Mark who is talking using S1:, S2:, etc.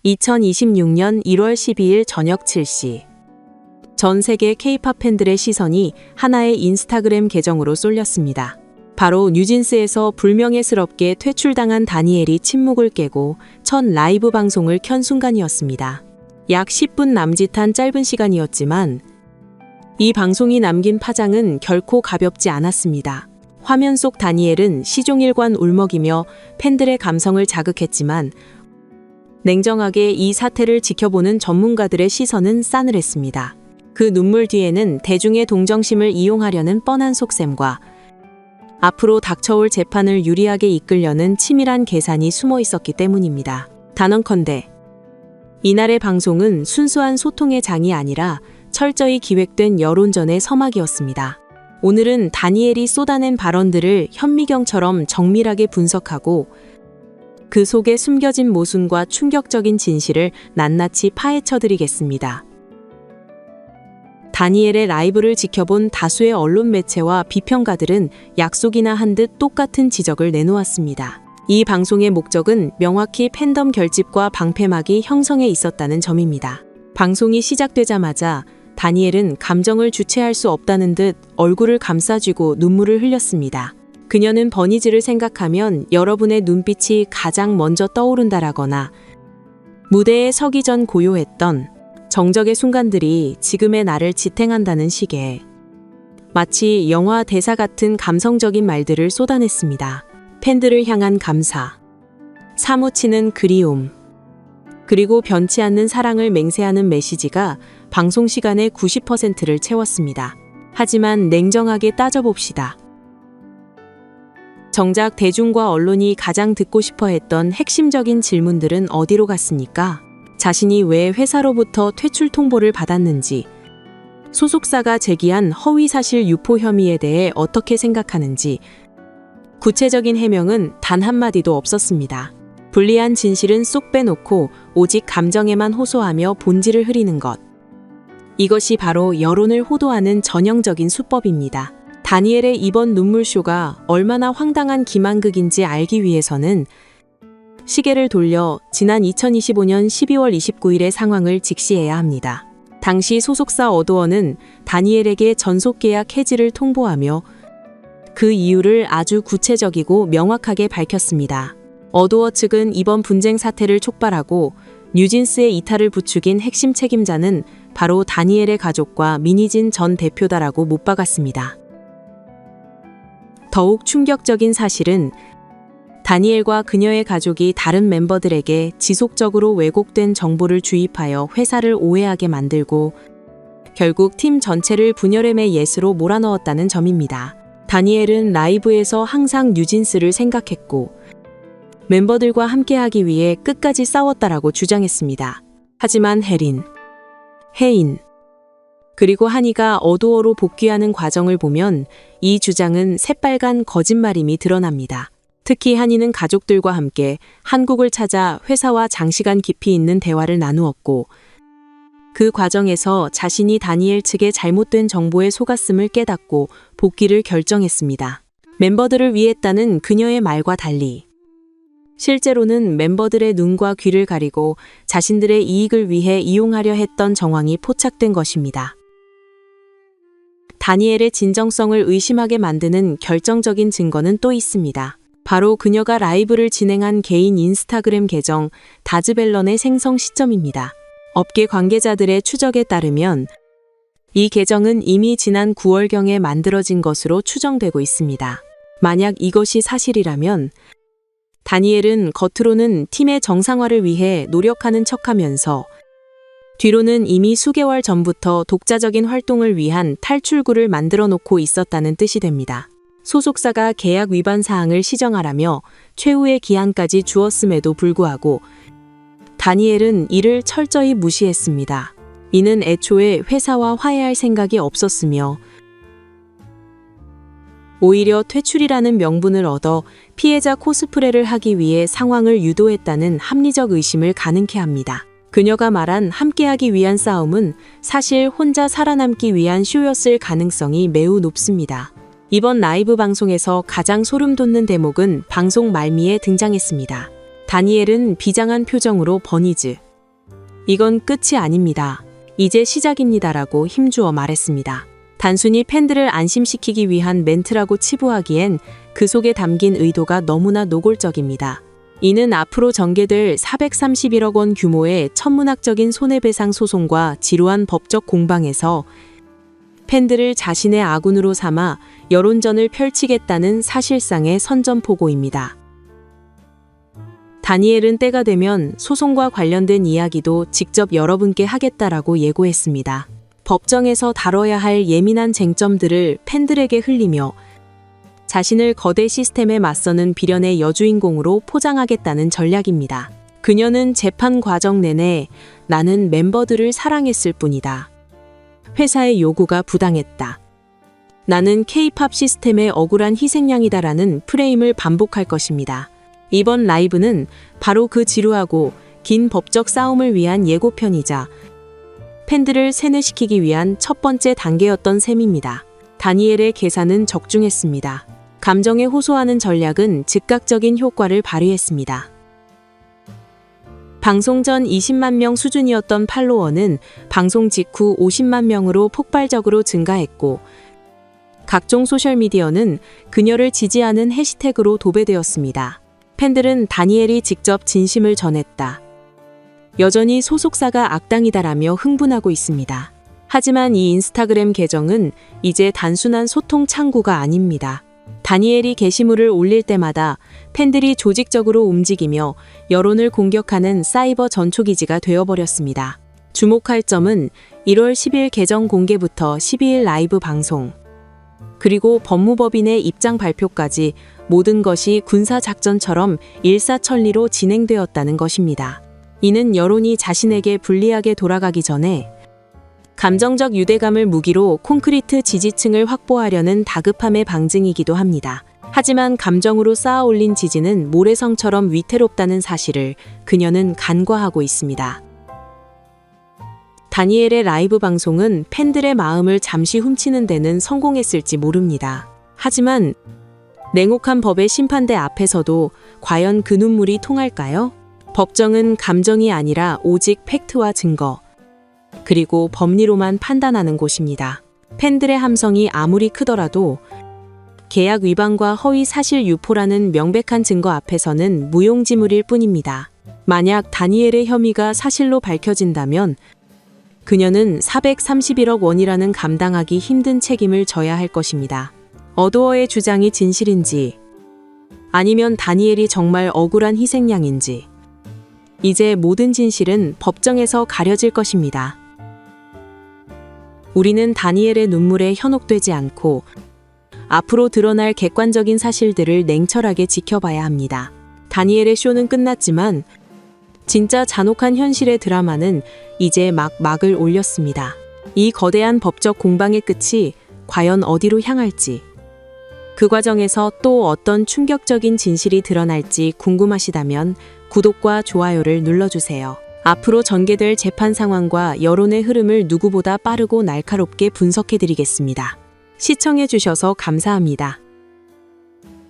S1: 2026년 1월 12일 저녁 7시. 전 세계 K-팝 팬들의 시선이 하나의 인스타그램 계정으로 쏠렸습니다. 바로 뉴진스에서 불명예스럽게 퇴출당한 다니엘이 침묵을 깨고 첫 라이브 방송을 켠 순간이었습니다. 약 10분 남짓한 짧은 시간이었지만 이 방송이 남긴 파장은 결코 가볍지 않았습니다. 화면 속 다니엘은 시종일관 울먹이며 팬들의 감성을 자극했지만 냉정하게 이 사태를 지켜보는 전문가들의 시선은 싸늘했습니다. 그 눈물 뒤에는 대중의 동정심을 이용하려는 뻔한 속셈과 앞으로 닥쳐올 재판을 유리하게 이끌려는 치밀한 계산이 숨어 있었기 때문입니다. 단언컨대 이날의 방송은 순수한 소통의 장이 아니라 철저히 기획된 여론전의 서막이었습니다. 오늘은 다니엘이 쏟아낸 발언들을 현미경처럼 정밀하게 분석하고 그 속에 숨겨진 모순과 충격적인 진실을 낱낱이 파헤쳐드리겠습니다. 다니엘의 라이브를 지켜본 다수의 언론 매체와 비평가들은 약속이나 한 듯 똑같은 지적을 내놓았습니다. 이 방송의 목적은 명확히 팬덤 결집과 방패막이 형성해 있었다는 점입니다. 방송이 시작되자마자 다니엘은 감정을 주체할 수 없다는 듯 얼굴을 감싸쥐고 눈물을 흘렸습니다. 그녀는 버니즈를 생각하면 여러분의 눈빛이 가장 먼저 떠오른다라거나 무대에 서기 전 고요했던 정적의 순간들이 지금의 나를 지탱한다는 식의 마치 영화 대사 같은 감성적인 말들을 쏟아냈습니다. 팬들을 향한 감사, 사무치는 그리움, 그리고 변치 않는 사랑을 맹세하는 메시지가 방송 시간의 90%를 채웠습니다. 하지만 냉정하게 따져봅시다. 정작 대중과 언론이 가장 듣고 싶어 했던 핵심적인 질문들은 어디로 갔습니까? 자신이 왜 회사로부터 퇴출 통보를 받았는지, 소속사가 제기한 허위사실 유포 혐의에 대해 어떻게 생각하는지, 구체적인 해명은 단 한마디도 없었습니다. 불리한 진실은 쏙 빼놓고 오직 감정에만 호소하며 본질을 흐리는 것. 이것이 바로 여론을 호도하는 전형적인 수법입니다. 다니엘의 이번 눈물쇼가 얼마나 황당한 기만극인지 알기 위해서는 시계를 돌려 지난 2025년 12월 29일의 상황을 직시해야 합니다. 당시 소속사 어도어는 다니엘에게 전속계약 해지를 통보하며 그 이유를 아주 구체적이고 명확하게 밝혔습니다. 어도어 측은 이번 분쟁 사태를 촉발하고 뉴진스의 이탈을 부추긴 핵심 책임자는 바로 다니엘의 가족과 민희진 전 대표다라고 못 박았습니다. 더욱 충격적인 사실은 다니엘과 그녀의 가족이 다른 멤버들에게 지속적으로 왜곡된 정보를 주입하여 회사를 오해하게 만들고 결국 팀 전체를 분열의 예스로 몰아넣었다는 점입니다. 다니엘은 라이브에서 항상 뉴진스를 생각했고 멤버들과 함께하기 위해 끝까지 싸웠다라고 주장했습니다. 하지만 혜인, 그리고 한이가 어도어로 복귀하는 과정을 보면 이 주장은 새빨간 거짓말임이 드러납니다. 특히 한이는 가족들과 함께 한국을 찾아 회사와 장시간 깊이 있는 대화를 나누었고 그 과정에서 자신이 다니엘 측의 잘못된 정보에 속았음을 깨닫고 복귀를 결정했습니다. 멤버들을 위했다는 그녀의 말과 달리 실제로는 멤버들의 눈과 귀를 가리고 자신들의 이익을 위해 이용하려 했던 정황이 포착된 것입니다. 다니엘의 진정성을 의심하게 만드는 결정적인 증거는 또 있습니다. 바로 그녀가 라이브를 진행한 개인 인스타그램 계정 다즈벨런의 생성 시점입니다. 업계 관계자들의 추적에 따르면 이 계정은 이미 지난 9월경에 만들어진 것으로 추정되고 있습니다. 만약 이것이 사실이라면 다니엘은 겉으로는 팀의 정상화를 위해 노력하는 척하면서 뒤로는 이미 수개월 전부터 독자적인 활동을 위한 탈출구를 만들어 놓고 있었다는 뜻이 됩니다. 소속사가 계약 위반 사항을 시정하라며 최후의 기한까지 주었음에도 불구하고 다니엘은 이를 철저히 무시했습니다. 이는 애초에 회사와 화해할 생각이 없었으며 오히려 퇴출이라는 명분을 얻어 피해자 코스프레를 하기 위해 상황을 유도했다는 합리적 의심을 가능케 합니다. 그녀가 말한 함께하기 위한 싸움은 사실 혼자 살아남기 위한 쇼였을 가능성이 매우 높습니다. 이번 라이브 방송에서 가장 소름 돋는 대목은 방송 말미에 등장했습니다. 다니엘은 비장한 표정으로 버니즈, 이건 끝이 아닙니다. 이제 시작입니다라고 힘주어 말했습니다. 단순히 팬들을 안심시키기 위한 멘트라고 치부하기엔 그 속에 담긴 의도가 너무나 노골적입니다. 이는 앞으로 전개될 431억 원 규모의 천문학적인 손해배상 소송과 지루한 법적 공방에서 팬들을 자신의 아군으로 삼아 여론전을 펼치겠다는 사실상의 선전포고입니다. 다니엘은 때가 되면 소송과 관련된 이야기도 직접 여러분께 하겠다라고 예고했습니다. 법정에서 다뤄야 할 예민한 쟁점들을 팬들에게 흘리며 자신을 거대 시스템에 맞서는 비련의 여주인공으로 포장하겠다는 전략입니다. 그녀는 재판 과정 내내 나는 멤버들을 사랑했을 뿐이다. 회사의 요구가 부당했다. 나는 K-팝 시스템의 억울한 희생양이다라는 프레임을 반복할 것입니다. 이번 라이브는 바로 그 지루하고 긴 법적 싸움을 위한 예고편이자 팬들을 세뇌시키기 위한 첫 번째 단계였던 셈입니다. 다니엘의 계산은 적중했습니다. 감정에 호소하는 전략은 즉각적인 효과를 발휘했습니다. 방송 전 20만 명 수준이었던 팔로워는 방송 직후 50만 명으로 폭발적으로 증가했고 각종 소셜미디어는 그녀를 지지하는 해시태그로 도배되었습니다. 팬들은 다니엘이 직접 진심을 전했다. 여전히 소속사가 악당이다라며 흥분하고 있습니다. 하지만 이 인스타그램 계정은 이제 단순한 소통 창구가 아닙니다. 다니엘이 게시물을 올릴 때마다 팬들이 조직적으로 움직이며 여론을 공격하는 사이버 전초기지가 되어버렸습니다. 주목할 점은 1월 10일 계정 공개부터 12일 라이브 방송, 그리고 법무법인의 입장 발표까지 모든 것이 군사작전처럼 일사천리로 진행되었다는 것입니다. 이는 여론이 자신에게 불리하게 돌아가기 전에 감정적 유대감을 무기로 콘크리트 지지층을 확보하려는 다급함의 방증이기도 합니다. 하지만 감정으로 쌓아 올린 지지는 모래성처럼 위태롭다는 사실을 그녀는 간과하고 있습니다. 다니엘의 라이브 방송은 팬들의 마음을 잠시 훔치는 데는 성공했을지 모릅니다. 하지만 냉혹한 법의 심판대 앞에서도 과연 그 눈물이 통할까요? 법정은 감정이 아니라 오직 팩트와 증거, 그리고 법리로만 판단하는 곳입니다. 팬들의 함성이 아무리 크더라도 계약 위반과 허위 사실 유포라는 명백한 증거 앞에서는 무용지물일 뿐입니다. 만약 다니엘의 혐의가 사실로 밝혀진다면 그녀는 431억 원이라는 감당하기 힘든 책임을 져야 할 것입니다. 어도어의 주장이 진실인지 아니면 다니엘이 정말 억울한 희생양인지 이제 모든 진실은 법정에서 가려질 것입니다. 우리는 다니엘의 눈물에 현혹되지 않고 앞으로 드러날 객관적인 사실들을 냉철하게 지켜봐야 합니다. 다니엘의 쇼는 끝났지만 진짜 잔혹한 현실의 드라마는 이제 막을 올렸습니다. 이 거대한 법적 공방의 끝이 과연 어디로 향할지, 그 과정에서 또 어떤 충격적인 진실이 드러날지 궁금하시다면 구독과 좋아요를 눌러주세요. 앞으로 전개될 재판 상황과 여론의 흐름을 누구보다 빠르고 날카롭게 분석해드리겠습니다. 시청해주셔서 감사합니다.